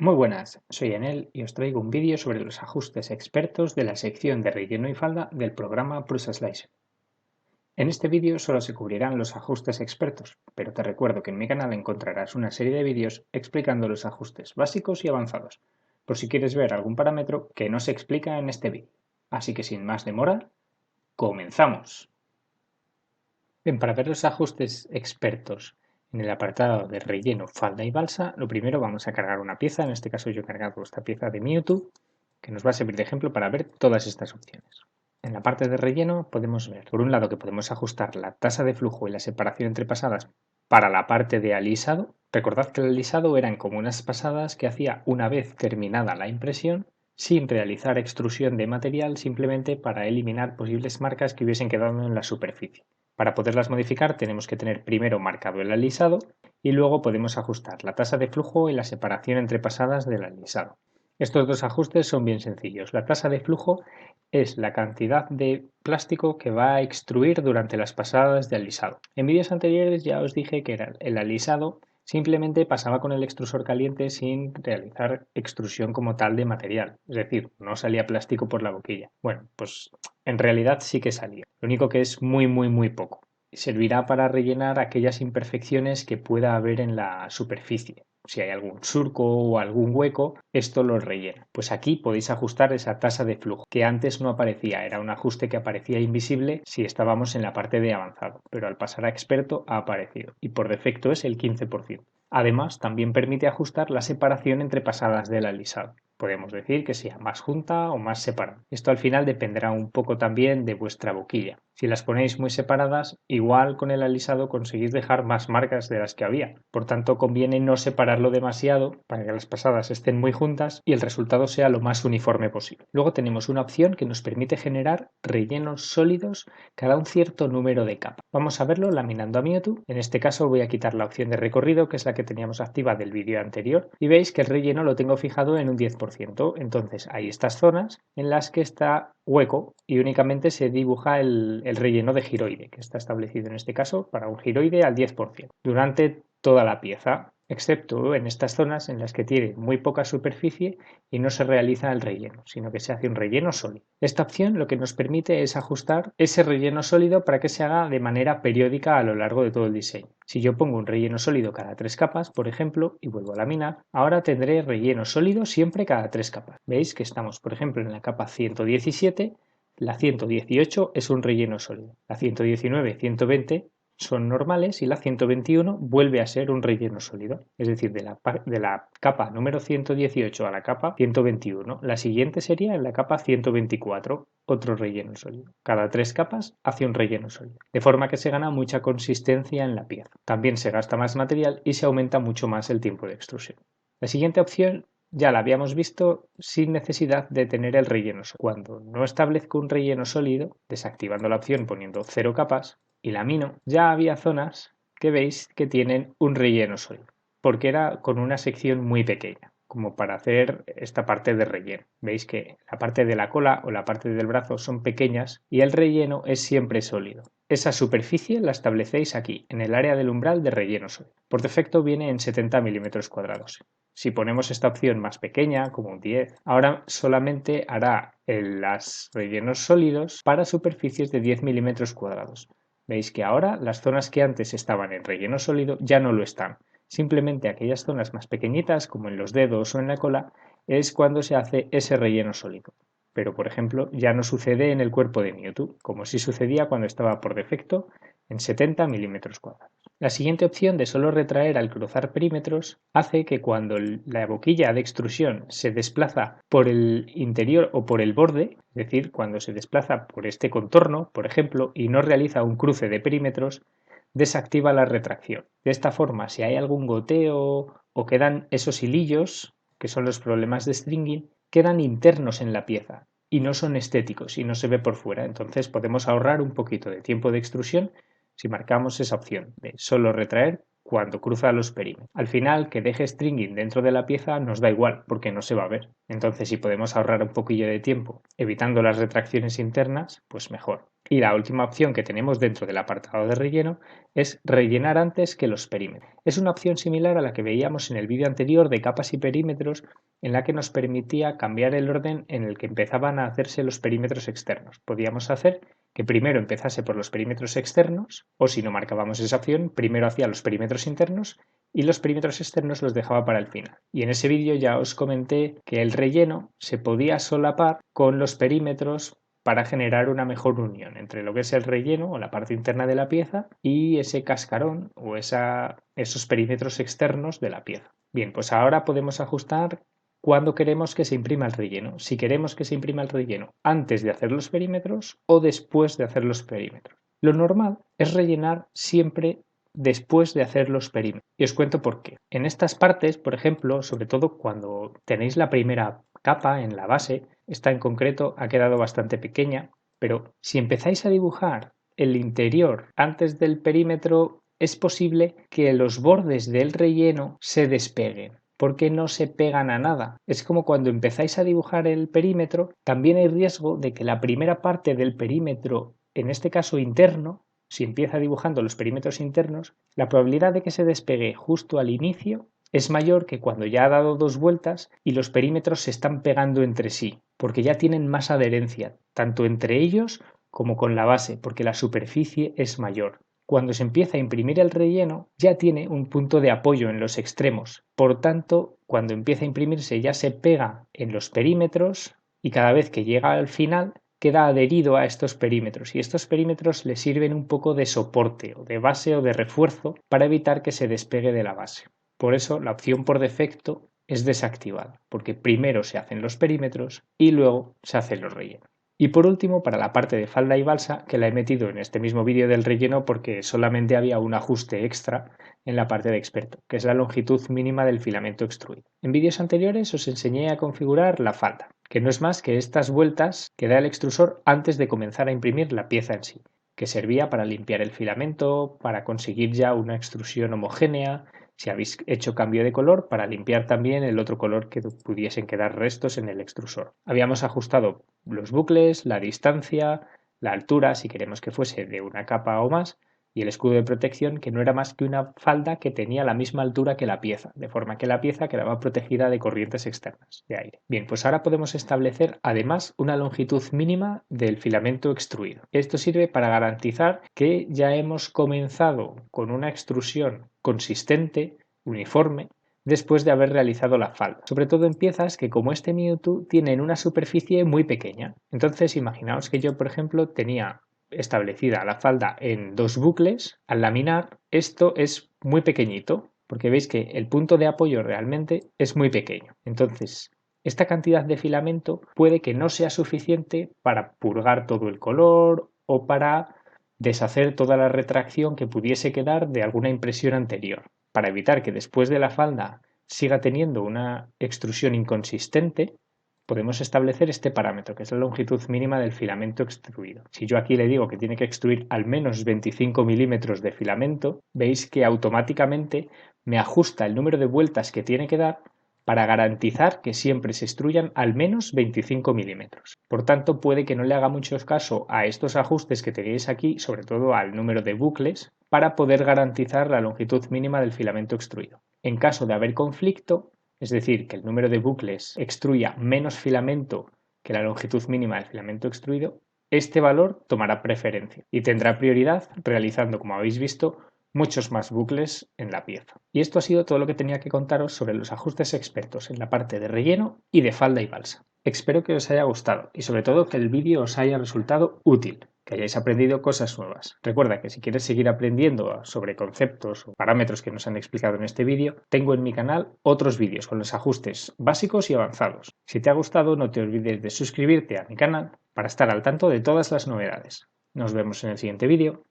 Muy buenas, soy Enel y os traigo un vídeo sobre los ajustes expertos de la sección de relleno y falda del programa Prusa Slice. En este vídeo solo se cubrirán los ajustes expertos, pero te recuerdo que en mi canal encontrarás una serie de vídeos explicando los ajustes básicos y avanzados, por si quieres ver algún parámetro que no se explica en este vídeo. Así que sin más demora, ¡comenzamos! Bien, para ver los ajustes expertos en el apartado de relleno, falda y balsa, lo primero vamos a cargar una pieza, en este caso yo he cargado esta pieza de Mewtwo, que nos va a servir de ejemplo para ver todas estas opciones. En la parte de relleno podemos ver, por un lado, que podemos ajustar la tasa de flujo y la separación entre pasadas para la parte de alisado. Recordad que el alisado eran como unas pasadas que hacía una vez terminada la impresión, sin realizar extrusión de material, simplemente para eliminar posibles marcas que hubiesen quedado en la superficie. Para poderlas modificar tenemos que tener primero marcado el alisado y luego podemos ajustar la tasa de flujo y la separación entre pasadas del alisado. Estos dos ajustes son bien sencillos. La tasa de flujo es la cantidad de plástico que va a extruir durante las pasadas de alisado. En vídeos anteriores ya os dije que el alisado simplemente pasaba con el extrusor caliente sin realizar extrusión como tal de material, es decir, no salía plástico por la boquilla. Bueno, pues en realidad sí que salía, lo único que es muy poco. Servirá para rellenar aquellas imperfecciones que pueda haber en la superficie. Si hay algún surco o algún hueco, esto lo rellena. Pues aquí podéis ajustar esa tasa de flujo, que antes no aparecía, era un ajuste que aparecía invisible si estábamos en la parte de avanzado, pero al pasar a experto ha aparecido y por defecto es el 15%. Además, también permite ajustar la separación entre pasadas del alisado. Podemos decir que sea más junta o más separada. Esto al final dependerá un poco también de vuestra boquilla. Si las ponéis muy separadas, igual con el alisado conseguís dejar más marcas de las que había. Por tanto, conviene no separarlo demasiado para que las pasadas estén muy juntas y el resultado sea lo más uniforme posible. Luego tenemos una opción que nos permite generar rellenos sólidos cada un cierto número de capas. Vamos a verlo laminando a Mewtwo. En este caso voy a quitar la opción de recorrido, que es la que teníamos activa del vídeo anterior, y veis que el relleno lo tengo fijado en un 10%. Entonces hay estas zonas en las que está hueco y únicamente se dibuja el relleno de giroide, que está establecido en este caso para un giroide al 10% durante toda la pieza, excepto en estas zonas en las que tiene muy poca superficie y no se realiza el relleno, sino que se hace un relleno sólido. Esta opción lo que nos permite es ajustar ese relleno sólido para que se haga de manera periódica a lo largo de todo el diseño. Si yo pongo un relleno sólido cada 3 capas, por ejemplo, y vuelvo a laminar, ahora tendré relleno sólido siempre cada 3 capas. Veis que estamos, por ejemplo, en la capa 117, la 118 es un relleno sólido, la 119, 120 son normales y la 121 vuelve a ser un relleno sólido, es decir, de la capa número 118 a la capa 121. La siguiente sería en la capa 124, otro relleno sólido. Cada 3 capas hace un relleno sólido, de forma que se gana mucha consistencia en la pieza. También se gasta más material y se aumenta mucho más el tiempo de extrusión. La siguiente opción ya la habíamos visto sin necesidad de tener el relleno sólido. Cuando no establezco un relleno sólido, desactivando la opción poniendo 0 capas y lamino, ya había zonas que veis que tienen un relleno sólido, porque era con una sección muy pequeña, como para hacer esta parte de relleno. Veis que la parte de la cola o la parte del brazo son pequeñas y el relleno es siempre sólido. Esa superficie la establecéis aquí, en el área del umbral de relleno sólido. Por defecto viene en 70 milímetros cuadrados. Si ponemos esta opción más pequeña, como un 10, ahora solamente hará los rellenos sólidos para superficies de 10 milímetros cuadrados. Veis que ahora las zonas que antes estaban en relleno sólido ya no lo están. Simplemente aquellas zonas más pequeñitas, como en los dedos o en la cola, es cuando se hace ese relleno sólido. Pero, por ejemplo, ya no sucede en el cuerpo de Mewtwo, como sí sucedía cuando estaba por defecto en 70 milímetros cuadrados. La siguiente opción de solo retraer al cruzar perímetros hace que cuando la boquilla de extrusión se desplaza por el interior o por el borde, es decir, cuando se desplaza por este contorno, por ejemplo, y no realiza un cruce de perímetros, desactiva la retracción. De esta forma, si hay algún goteo o quedan esos hilillos, que son los problemas de stringing, quedan internos en la pieza y no son estéticos y no se ve por fuera. Entonces podemos ahorrar un poquito de tiempo de extrusión si marcamos esa opción de solo retraer cuando cruza los perímetros. Al final, que deje stringing dentro de la pieza nos da igual, porque no se va a ver. Entonces, si podemos ahorrar un poquillo de tiempo evitando las retracciones internas, pues mejor. Y la última opción que tenemos dentro del apartado de relleno es rellenar antes que los perímetros. Es una opción similar a la que veíamos en el vídeo anterior de capas y perímetros, en la que nos permitía cambiar el orden en el que empezaban a hacerse los perímetros externos. Podíamos hacer que primero empezase por los perímetros externos, o si no marcábamos esa opción, primero hacía los perímetros internos y los perímetros externos los dejaba para el final. Y en ese vídeo ya os comenté que el relleno se podía solapar con los perímetros para generar una mejor unión entre lo que es el relleno o la parte interna de la pieza y ese cascarón o esos perímetros externos de la pieza. Bien, pues ahora podemos ajustar cuándo queremos que se imprima el relleno. Si queremos que se imprima el relleno antes de hacer los perímetros o después de hacer los perímetros. Lo normal es rellenar siempre después de hacer los perímetros. Y os cuento por qué. En estas partes, por ejemplo, sobre todo cuando tenéis la primera capa en la base, esta en concreto ha quedado bastante pequeña, pero si empezáis a dibujar el interior antes del perímetro, es posible que los bordes del relleno se despeguen, porque no se pegan a nada. Es como cuando empezáis a dibujar el perímetro, también hay riesgo de que la primera parte del perímetro, en este caso interno, si empieza dibujando los perímetros internos, la probabilidad de que se despegue justo al inicio es mayor que cuando ya ha dado 2 vueltas y los perímetros se están pegando entre sí, porque ya tienen más adherencia, tanto entre ellos como con la base, porque la superficie es mayor. Cuando se empieza a imprimir el relleno, ya tiene un punto de apoyo en los extremos. Por tanto, cuando empieza a imprimirse ya se pega en los perímetros y cada vez que llega al final queda adherido a estos perímetros y estos perímetros le sirven un poco de soporte o de base o de refuerzo para evitar que se despegue de la base. Por eso la opción por defecto es desactivada, porque primero se hacen los perímetros y luego se hacen los rellenos. Y por último, para la parte de falda y balsa, que la he metido en este mismo vídeo del relleno porque solamente había un ajuste extra en la parte de experto, que es la longitud mínima del filamento extruido. En vídeos anteriores os enseñé a configurar la falda, que no es más que estas vueltas que da el extrusor antes de comenzar a imprimir la pieza en sí, que servía para limpiar el filamento, para conseguir ya una extrusión homogénea, si habéis hecho cambio de color, para limpiar también el otro color que pudiesen quedar restos en el extrusor. Habíamos ajustado los bucles, la distancia, la altura, si queremos que fuese de una capa o más, y el escudo de protección, que no era más que una falda que tenía la misma altura que la pieza, de forma que la pieza quedaba protegida de corrientes externas de aire. Bien, pues ahora podemos establecer además una longitud mínima del filamento extruido. Esto sirve para garantizar que ya hemos comenzado con una extrusión consistente, uniforme, después de haber realizado la falda, sobre todo en piezas que como este Mewtwo tienen una superficie muy pequeña. Entonces imaginaos que yo por ejemplo tenía establecida la falda en 2 bucles. Al laminar esto es muy pequeñito porque veis que el punto de apoyo realmente es muy pequeño. Entonces esta cantidad de filamento puede que no sea suficiente para purgar todo el color o para deshacer toda la retracción que pudiese quedar de alguna impresión anterior, para evitar que después de la falda siga teniendo una extrusión inconsistente. Podemos establecer este parámetro, que es la longitud mínima del filamento extruido. Si yo aquí le digo que tiene que extruir al menos 25 milímetros de filamento, veis que automáticamente me ajusta el número de vueltas que tiene que dar para garantizar que siempre se extruyan al menos 25 milímetros. Por tanto, puede que no le haga mucho caso a estos ajustes que tenéis aquí, sobre todo al número de bucles, para poder garantizar la longitud mínima del filamento extruido. En caso de haber conflicto, es decir, que el número de bucles extruya menos filamento que la longitud mínima del filamento extruido, este valor tomará preferencia y tendrá prioridad realizando, como habéis visto, muchos más bucles en la pieza. Y esto ha sido todo lo que tenía que contaros sobre los ajustes expertos en la parte de relleno y de falda y balsa. Espero que os haya gustado y sobre todo que el vídeo os haya resultado útil, que hayáis aprendido cosas nuevas. Recuerda que si quieres seguir aprendiendo sobre conceptos o parámetros que nos han explicado en este vídeo, tengo en mi canal otros vídeos con los ajustes básicos y avanzados. Si te ha gustado, no te olvides de suscribirte a mi canal para estar al tanto de todas las novedades. Nos vemos en el siguiente vídeo.